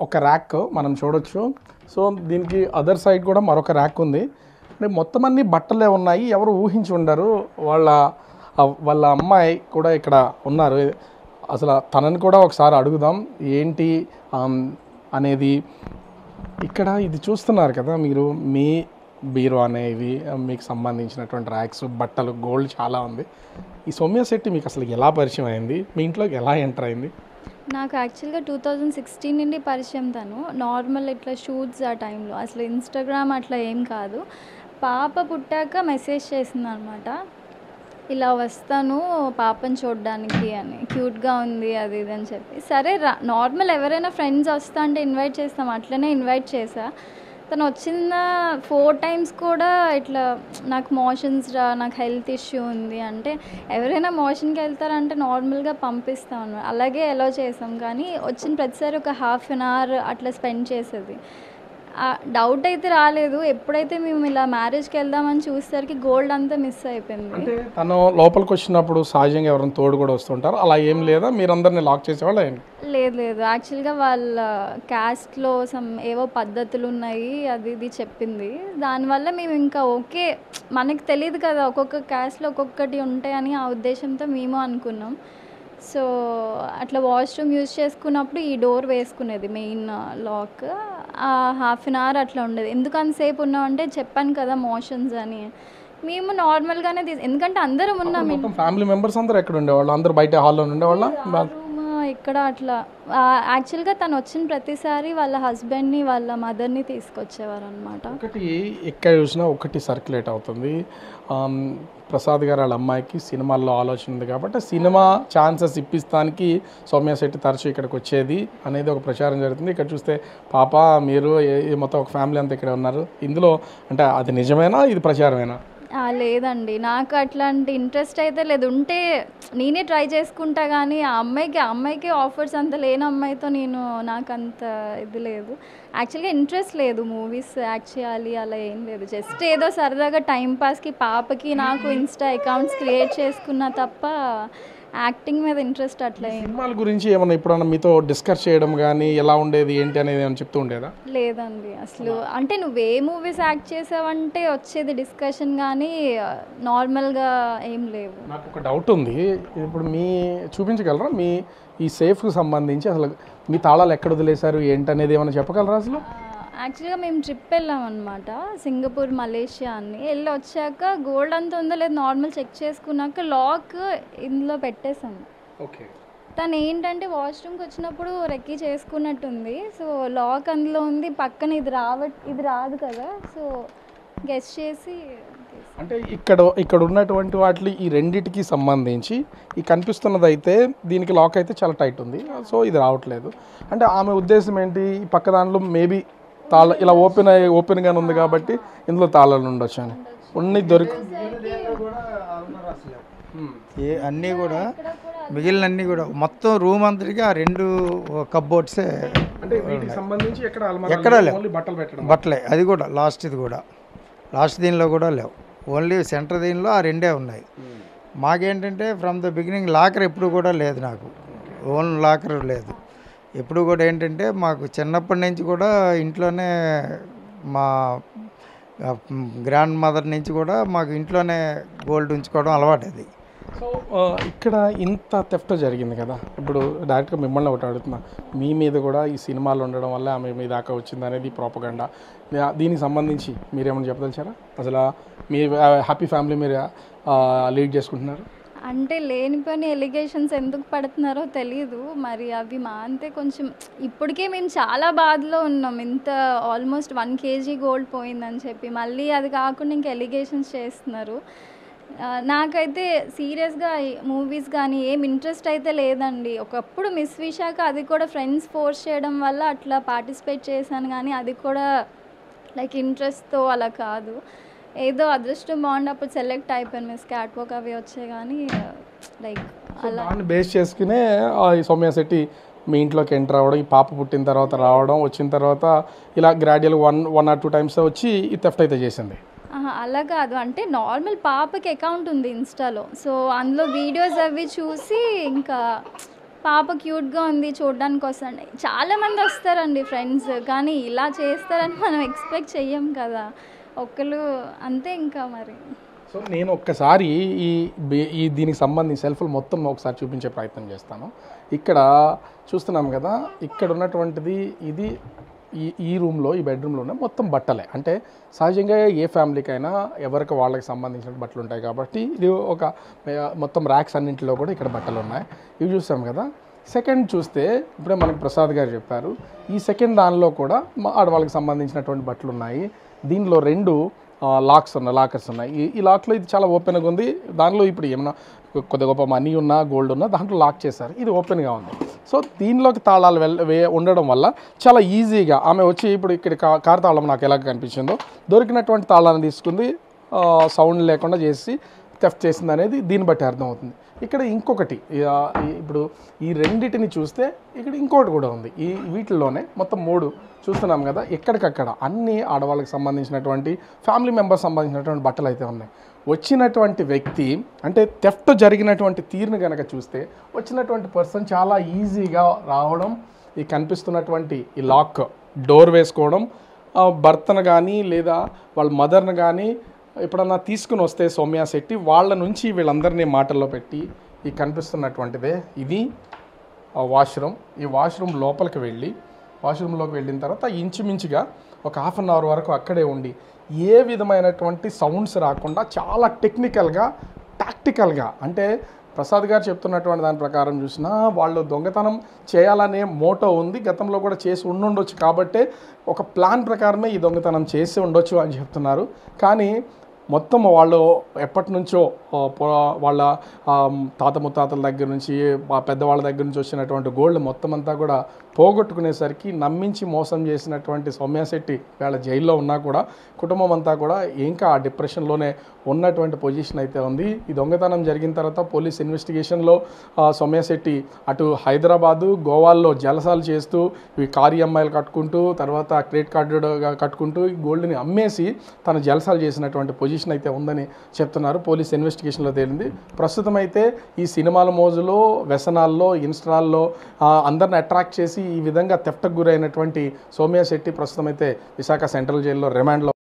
ఒక ర్యాక్ మనం చూడొచ్చు. సో దీనికి అదర్ సైడ్ కూడా మరొక ర్యాక్ ఉంది. అంటే మొత్తం అన్ని బట్టలే ఉన్నాయి. ఎవరు ఊహించి ఉండరు. వాళ్ళ అమ్మాయి కూడా ఇక్కడ ఉన్నారు. అసలు తనని కూడా ఒకసారి అడుగుదాం ఏంటి అనేది. ఇక్కడ ఇది చూస్తున్నారు కదా మీరు, మీ బీరో అనేవి మీకు సంబంధించినటువంటి ర్యాక్స్, బట్టలు, గోల్డ్ చాలా ఉంది. ఈ సౌమ్య శెట్టి మీకు అసలు ఎలా పరిచయం అయింది, మీ ఇంట్లోకి ఎలా ఎంటర్ అయింది? నాకు యాక్చువల్గా 2016 నుండి పరిచయం. తను నార్మల్ ఇట్లా షూట్స్ ఆ టైంలో, అసలు ఇన్స్టాగ్రామ్ అట్లా ఏం కాదు. పాప పుట్టాక మెసేజ్ చేసింది అనమాట, ఇలా వస్తాను పాపని చూడడానికి అని, క్యూట్గా ఉంది అది ఇది అని చెప్పి. సరే నార్మల్ ఎవరైనా ఫ్రెండ్స్ వస్తా అంటే ఇన్వైట్ చేస్తాం, అట్లనే ఇన్వైట్ చేసా. తను వచ్చిన 4 times కూడా ఇట్లా నాకు మోషన్స్ నాకు హెల్త్ ఇష్యూ ఉంది అంటే, ఎవరైనా మోషన్కి వెళ్తారంటే నార్మల్గా పంపిస్తాను, అలాగే అలో చేసాం. కానీ వచ్చిన ప్రతిసారి ఒక 1/2 hour అట్లా స్పెండ్ చేసేది. డౌట్ అయితే రాలేదు. ఎప్పుడైతే మేము ఇలా మ్యారేజ్కి వెళ్దామని చూసేసరికి గోల్డ్ అంతా మిస్ అయిపోయింది. అంటే తను లోపలికి వచ్చినప్పుడు సహజంగా ఎవరైనా తోడు కూడా వస్తుంటారు, అలా ఏం లేదా? మీరందరినీ లాక్ చేసేవాళ్ళు ఏంటి? లేదు యాక్చువల్గా వాళ్ళ క్యాస్ట్లో ఏవో పద్ధతులు ఉన్నాయి, అది ఇది చెప్పింది. దానివల్ల మేము ఇంకా ఓకే, మనకు తెలియదు కదా ఒక్కొక్క క్యాస్ట్లో ఒక్కొక్కటి ఉంటాయని, ఆ ఉద్దేశంతో మేము అనుకున్నాం. సో అట్లా వాష్రూమ్ యూజ్ చేసుకున్నప్పుడు ఈ డోర్ వేసుకునేది, మెయిన్ లాక్. 1/2 hour అట్లా ఉండేది. ఎందుకు అంతసేపు ఉన్నామంటే చెప్పాను కదా మోషన్స్ అని. మేము నార్మల్గానే ఎందుకంటే అందరం ఉన్నాం. ఫ్యామిలీ మెంబర్స్ అందరూ ఎక్కడ ఉండేవాళ్ళు? అందరూ బయట హాల్లో ఉండేవాళ్ళ? ఇక్కడ అట్లా యాక్చువల్గా తను వచ్చిన ప్రతిసారి వాళ్ళ హస్బెండ్ని వాళ్ళ మదర్ని తీసుకొచ్చేవారు అనమాట. ఒకటి ఎక్కడ చూసినా ఒకటి సర్క్యులేట్ అవుతుంది, ప్రసాద్ గారు వాళ్ళ అమ్మాయికి సినిమాల్లో ఆలోచన ఉంది కాబట్టి సినిమా ఛాన్సెస్ ఇప్పిస్తానికి సౌమ్య శెట్టి తరచూ ఇక్కడికి వచ్చేది అనేది ఒక ప్రచారం జరుగుతుంది. ఇక్కడ చూస్తే పాప మీరు మొత్తం ఒక ఫ్యామిలీ అంతా ఇక్కడ ఉన్నారు. ఇందులో అంటే అది నిజమేనా, ఇది ప్రచారమేనా? లేదండి, నాకు అట్లాంటి ఇంట్రెస్ట్ అయితే లేదు. ఉంటే నేనే ట్రై చేసుకుంటా, కానీ ఆ అమ్మాయికి ఆఫర్స్ అంత లేని అమ్మాయితో నాకు అంత ఇది లేదు. యాక్చువల్గా ఇంట్రెస్ట్ లేదు మూవీస్ యాక్ట్ చేయాలి అలా ఏం లేదు. జస్ట్ ఏదో సరదాగా టైంపాస్కి పాపకి నాకు ఇన్స్టా అకౌంట్స్ క్రియేట్ చేసుకున్నా తప్ప యాక్టింగ్ మీద ఇంట్రెస్ట్ అట్లా. సినిమాల గురించి ఏమన్నా ఎప్పుడన్నా మీతో డిస్కస్ చేయడం కానీ ఎలా ఉండేది ఏంటి అనేది ఏమైనా చెప్తూ ఉండేదా? లేదండి అసలు. అంటే నువ్వే మూవీస్ యాక్ట్ చేసావంటే వచ్చేది డిస్కషన్, కానీ నార్మల్గా ఏం లేవు. నాకు ఒక డౌట్ ఉంది, ఇప్పుడు చూపించగలరా మీ ఈ సేఫ్కి సంబంధించి అసలు మీ తాళాలు ఎక్కడ వదిలేశారు ఏంటనేది ఏమైనా చెప్పగలరా? అసలు యాక్చువల్గా మేము ట్రిప్ వెళ్ళామన్నమాట, సింగపూర్, మలేషియా అని. వెళ్ళి వచ్చాక గోల్డ్ అంతా ఉందో లేదు నార్మల్ చెక్ చేసుకున్నాక లాక్ ఇందులో పెట్టేశాము. ఓకే. తను ఏంటంటే వాష్రూమ్కి వచ్చినప్పుడు రెక్కీ చేసుకున్నట్టుంది. సో లాక్ అందులో ఉంది, పక్కన ఇది రాదు కదా. సో గెస్ చేసి అంటే ఇక్కడ ఉన్నటువంటి వాటి ఈ రెండిటికి సంబంధించి ఈ కనిపిస్తున్నది అయితే దీనికి లాక్ అయితే చాలా టైట్ ఉంది, సో ఇది రావట్లేదు. అంటే ఆమె ఉద్దేశం ఏంటి, ఈ పక్క దాంట్లో మేబీ ఇలా ఓపెన్గానే ఉంది కాబట్టి ఇందులో తాళాలు ఉండొచ్చు అని ఉన్ని అన్నీ కూడా మిగిలినన్నీ కూడా మొత్తం రూమ్ అంతటికి ఆ 2 కప్బోర్డ్సే. అంటే వీటికి సంబంధించి ఎక్కడా లేవు బట్టలే. అది కూడా లాస్ట్ దీనిలో కూడా లేవు, ఓన్లీ సెంటర్ దీనిలో ఆ 2 ఉన్నాయి. మాకేంటంటే ఫ్రమ్ ద బిగినింగ్ లాకర్ ఎప్పుడు కూడా లేదు, నాకు ఓన్ లాకర్ లేదు ఎప్పుడు కూడా. ఏంటంటే మాకు చిన్నప్పటి నుంచి కూడా ఇంట్లోనే మా గ్రాండ్ మదర్ నుంచి కూడా మాకు ఇంట్లోనే గోల్డ్ ఉంచుకోవడం అలవాటు. అది సో ఇక్కడ ఇంత థెఫ్ట్ జరిగింది కదా, ఇప్పుడు డైరెక్ట్గా మిమ్మల్ని ఒకటి అడుగుతున్నా, మీ మీద కూడా ఈ సినిమాలు ఉండడం వల్ల ఆమె మీ దాకా వచ్చింది అనేది ప్రోపగండా. దీనికి సంబంధించి మీరేమైనా చెప్పదలిచారా? అసలు మీ హ్యాపీ ఫ్యామిలీ మీరు లీడ్ చేసుకుంటున్నారు అంటే లేని పని ఎలిగేషన్స్ ఎందుకు పడుతున్నారో తెలీదు మరి. అవి మా అంతే కొంచెం ఇప్పటికే మేము చాలా బాధలో ఉన్నాం, ఇంత ఆల్మోస్ట్ 1 kg గోల్డ్ పోయిందని చెప్పి మళ్ళీ అది కాకుండా ఇంకా ఎలిగేషన్స్ చేస్తున్నారు. నాకైతే సీరియస్గా మూవీస్ కానీ ఏం ఇంట్రెస్ట్ అయితే లేదండి. ఒకప్పుడు మిస్ విశాఖ, అది కూడా ఫ్రెండ్స్ ఫోర్స్ చేయడం వల్ల అట్లా పార్టిసిపేట్ చేశాను, కానీ అది కూడా లైక్ ఇంట్రెస్ట్తో అలా కాదు. ఏదో అదృష్టం బాగుండి అప్పుడు సెలెక్ట్ అయిపోయాను, మిస్ క్యాట్ వాక్ అవి వచ్చాయి. కానీ లైక్ అలా బేస్ చేసుకునే ఈ సౌమ్య శెట్టి మీ ఇంట్లోకి ఎంటర్ అవ్వడం, ఈ పాప పుట్టిన తర్వాత రావడం, వచ్చిన తర్వాత ఇలా గ్రాడ్యువల్ 1 or 2 times వచ్చి ఈ థెఫ్ట్ అయితే చేసింది. అలా కాదు, అంటే నార్మల్ పాపకి అకౌంట్ ఉంది ఇన్స్టాలో. సో అందులో వీడియోస్ అవి చూసి ఇంకా పాప క్యూట్గా ఉంది చూడడానికి వస్తాండి. చాలామంది వస్తారండి ఫ్రెండ్స్, కానీ ఇలా చేస్తారని మనం ఎక్స్పెక్ట్ చెయ్యం కదా, ఒక్కరు అంతే ఇంకా మరి. సో నేను ఒక్కసారి ఈ దీనికి సంబంధించి సెల్ఫ్లు మొత్తం ఒకసారి చూపించే ప్రయత్నం చేస్తాను. ఇక్కడ చూస్తున్నాం కదా, ఇక్కడ ఉన్నటువంటిది ఇది ఈ రూమ్లో, ఈ బెడ్రూమ్లోనే మొత్తం బట్టలే. అంటే సహజంగా ఏ ఫ్యామిలీకైనా ఎవరికి వాళ్ళకి సంబంధించిన బట్టలు ఉంటాయి కాబట్టి ఇది ఒక మొత్తం ర్యాక్స్ అన్నింటిలో కూడా ఇక్కడ బట్టలు ఉన్నాయి. ఇవి చూస్తాం కదా. సెకండ్ చూస్తే ఇప్పుడే మనకి ప్రసాద్ గారు చెప్పారు, ఈ సెకండ్ దానిలో కూడా ఆడవాళ్ళకి సంబంధించినటువంటి బట్టలు ఉన్నాయి. దీనిలో 2 లాకర్స్ ఉన్నాయి. ఈ లాక్లో ఇది చాలా ఓపెన్గా ఉంది. దానిలో ఇప్పుడు ఏమన్నా కొద్ది గొప్ప మనీ ఉన్నా, గోల్డ్ ఉన్నా దాంట్లో లాక్ చేశారు. ఇది ఓపెన్గా ఉంది. సో దీనిలోకి తాళాలు ఉండడం వల్ల చాలా ఈజీగా ఆమె వచ్చి ఇప్పుడు ఇక్కడ కార్ తాళం నాకు ఎలాగ కనిపించిందో దొరికినటువంటి తాళాన్ని తీసుకుంది, సౌండ్ లేకుండా చేసి థెఫ్ట్ చేసింది అనేది దీన్ని బట్టి అర్థమవుతుంది. ఇక్కడ ఇంకొకటి, ఇప్పుడు ఈ రెండిటిని చూస్తే ఇక్కడ ఇంకోటి కూడా ఉంది. వీటిల్లోనే మొత్తం 3 చూస్తున్నాం కదా. ఎక్కడికక్కడ అన్ని ఆడవాళ్ళకి సంబంధించినటువంటి ఫ్యామిలీ మెంబర్స్ సంబంధించినటువంటి బట్టలు అయితే ఉన్నాయి. వచ్చినటువంటి వ్యక్తి అంటే థెఫ్ట్ జరిగినటువంటి తీరుని కనుక చూస్తే వచ్చినటువంటి పర్సన్ చాలా ఈజీగా రావడం, ఈ కనిపిస్తున్నటువంటి ఈ లాక్ డోర్ వేసుకోవడం, భర్తను కానీ లేదా వాళ్ళ మదర్ని కానీ ఎప్పుడన్నా తీసుకుని వస్తే సౌమ్య శెట్టి వాళ్ళ నుంచి వీళ్ళందరినీ మాటల్లో పెట్టి ఈ కనిపిస్తున్నటువంటిదే ఇది వాష్రూమ్. ఈ వాష్రూమ్ లోపలికి వాష్రూమ్లోకి వెళ్ళిన తర్వాత ఇంచుమించుగా ఒక ½ అన్ అవర్ వరకు అక్కడే ఉండి ఏ విధమైనటువంటి సౌండ్స్ రాకుండా చాలా టెక్నికల్గా, టాక్టికల్గా, అంటే ప్రసాద్ గారు చెప్తున్నటువంటి దాని ప్రకారం చూసినా వాళ్ళు దొంగతనం చేయాలనే మోటో ఉంది, గతంలో కూడా చేసి ఉండొచ్చు కాబట్టే ఒక ప్లాన్ ప్రకారమే ఈ దొంగతనం చేసి ఉండొచ్చు అని చెప్తున్నారు. కానీ మొత్తం వాళ్ళు ఎప్పటి నుంచో వాళ్ళ తాత ముత్తాతల దగ్గర నుంచి, పెద్దవాళ్ళ దగ్గర నుంచి వచ్చినటువంటి గోల్డ్ మొత్తం అంతా కూడా పోగొట్టుకునేసరికి నమ్మించి మోసం చేసినటువంటి సౌమ్య శెట్టి వాళ్ళ జైల్లో ఉన్నా కూడా కుటుంబం అంతా కూడా ఇంకా ఆ డిప్రెషన్లోనే ఉన్నటువంటి పొజిషన్ అయితే ఉంది. ఈ దొంగతనం జరిగిన తర్వాత పోలీస్ ఇన్వెస్టిగేషన్లో సౌమ్య శెట్టి అటు హైదరాబాదు, గోవాల్లో జలసాలు చేస్తూ ఇవి కారు EMIలు కట్టుకుంటూ, తర్వాత క్రెడిట్ కార్డుగా కట్టుకుంటూ ఈ గోల్డ్ని అమ్మేసి తను జలసాలు చేసినటువంటి పొజిషన్ అయితే ఉందని చెప్తున్నారు. పోలీస్ ఇన్వెస్టిగేషన్లో తేలింది. ప్రస్తుతం అయితే ఈ సినిమాల మోజులో, వ్యసనాల్లో, ఇన్స్టాల్లో అందరిని అట్రాక్ట్ చేసి ఈ విధంగా థెఫ్ట్కి గురైనటువంటి సౌమ్య శెట్టి ప్రస్తుతం అయితే విశాఖ సెంట్రల్ జైల్లో రిమాండ్లో